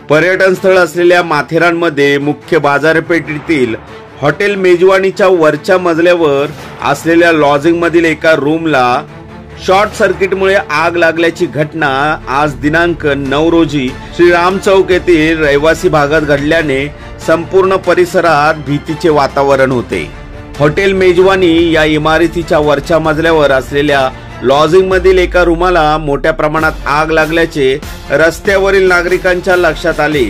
पर्यटन स्थळ असलेल्या माथेरानमध्ये मुख्य बाजारपेठेतील हॉटेल मेजवानीच्या वरच्या मजल्यावर असलेल्या लॉजिंग मधील एका रूमला शॉर्ट सर्किटमुळे आग लागल्याची घटना आज दिनांक 9 रोजी श्रीराम चौक येथील रहिवासी भागात घडल्याने संपूर्ण परिसरात भीतीचे वातावरण होते। हॉटेल मेजवानी या इमारतीच्या वरच्या मजल्यावर असलेल्या लॉजिंग मधील एका रूमाला मोठ्या प्रमाणात आग लागल्याचे रस्त्यावरील नागरिकांच्या लक्षात आले।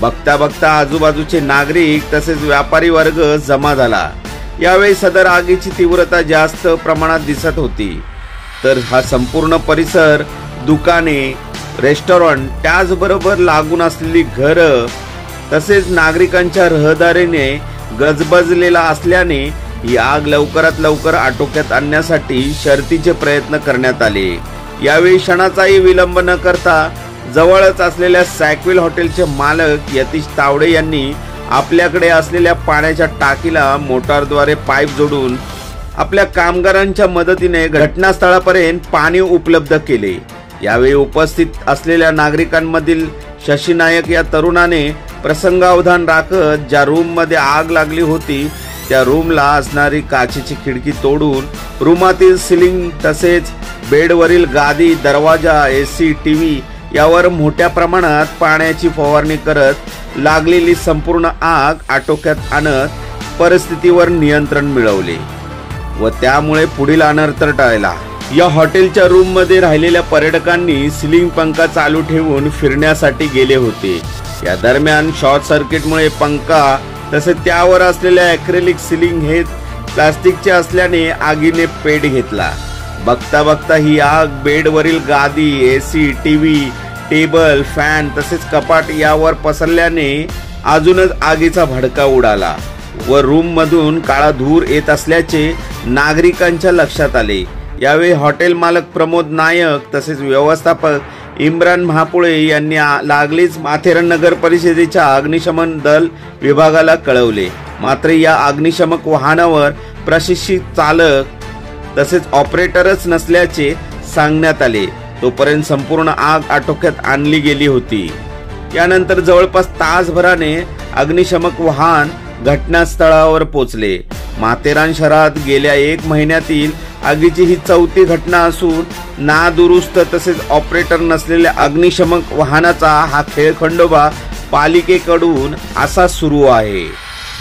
बघता बघता आजूबाजूचे नागरिक तसेच व्यापारी वर्ग जमा झाला। यावेळी सदर आगीची तीव्रता जास्त प्रमाणात दिसत होती, तर हा संपूर्ण परिसर दुकाने, रेस्टॉरंट, त्याचबरोबर लागून असलेली घरं तसेच नागरिकांच्या रहदारीने गजबजलेला असल्याने ही आग लवकरात लवकर आटोक्यात आणण्यासाठी शर्थीचे प्रयत्न करण्यात आले। यावेळी क्षणाचाही विलंब न करता जवळच असलेल्या सॅक्विल हॉटेलचे मालक यतीश तावडे यांनी आपल्याकडे असलेल्या पाण्याच्या टाकीला मोटारद्वारे पाईप जोडून आपल्या कामगारांच्या मदतीने घटनास्थळापर्यंत पाणी उपलब्ध केले। यावेळी उपस्थित असलेल्या नागरिकांमधील शशी नायक या तरुणाने प्रसंगावधान राखत ज्या रूम मध्ये आग लागली होती त्या रूमला असणारी काचेची खिडकी तोडून रूमातील सिलिंग तसेच बेडवरील गादी, दरवाजा, एसी, टीव्ही यावर मोठ्या प्रमाणात पाण्याची फवारणी करत लागलेली संपूर्ण आग आटोक्यात आणत परिस्थितीवर नियंत्रण मिळवले व त्यामुळे पुढील अनर्थ टाळला। या हॉटेलच्या रूम मध्ये राहिलेल्या पर्यटकांनी सिलिंग पंखा चालू ठेवून फिरण्यासाठी गेले होते। या दरम्यान शॉर्ट सर्किटमुळे पंखा तसेच त्यावर असलेल्या ॲक्रेलिक सिलिंग हे प्लास्टिकचे असल्याने आगीने पेट घेतला। बघता बघता ही आग बेडवरील गादी, एसी, टीव्ही, टेबल, फॅन तसेच कपाट यावर पसरल्याने अजूनच आगीचा भडका उडाला व रूम मधून काळा धूर येत असल्याचे नागरिकांच्या लक्षात आले। यावेळी हॉटेल मालक प्रमोद नायक तसेच व्यवस्थापक इम्रान महापुळे यांनी लागलीच माथेरान नगर परिषदेच्या अग्निशमन दल विभागाला कळवले। मात्र या अग्निशमक वाहनावर प्रशिक्षित चालक तसेच ऑपरेटरच नसल्याचे सांगण्यात आले। तोपर्यंत संपूर्ण आग आटोक्यात आणली गेली होती। यानंतर जवळपास तासभराने अग्निशमक वाहन घटनास्थळावर पोहोचले। माथेरान शहरात गेल्या 1 महिन्यातील आगीची ही 4थी घटना असून नादुरुस्त तसेच ऑपरेटर नसलेल्या अग्निशमक वाहनाचा हा खेळखंडोबा पालिकेकडून असा सुरू आहे।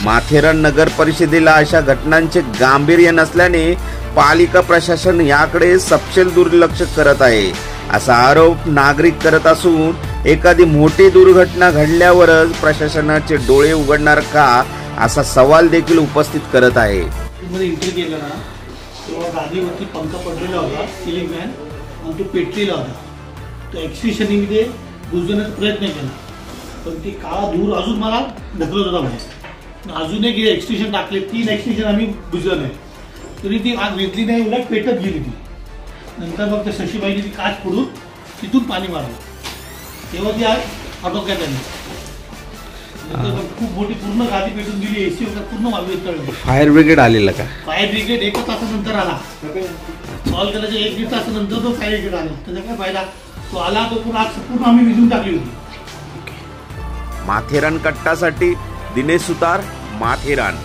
माथेरान नगर परिषदेला अशा घटनांचे गांभीर्य नसल्याने पालिका प्रशासन याकडे सपशेल दुर्लक्ष करत आहे असा आरोप नागरिक करत असून एखादी मोठी दुर्घटना घडल्यावरच प्रशासनाचे डोळे उघडणार का असा सवाल देखील उपस्थित करत आहे। गादीवरती पंखा पडलेला होता, सिलिंग फॅन, आणि तो पेटलेला होता। तो एक्सटिंग्विशरने बुजवण्याचा प्रयत्न केला, पण ते काळा धूर अजून मला ढकलत होता बाहेर। अजून एक एक्सटिंग्विशर टाकले, 3 एक्सटिंग्विशर आम्ही बुजवलं नाही, तरी ती आग विझली नाही, उलट पेटत गेली ती। नंतर मग त्या शशीबाईने ती काच फोडून तिथून पाणी मारलं, तेव्हा ती आग आटोक्यात आली। खूप मोठी पूर्ण गादी पेटून गेली, एसी वगैरे पूर्ण मागणी। फायर ब्रिगेड आलेला का? फायर ब्रिगेड 1 तासानंतर आला। सॉल्व केल्याच्या 1-1.5 तासानंतर तो फायर ब्रिगेड आला। त्याचा काय फायदा, तो आला तो पूर्ण आम्ही विझून टाकली होती। माथेरान कट्टासाठी दिनेश सुतार, माथेरान।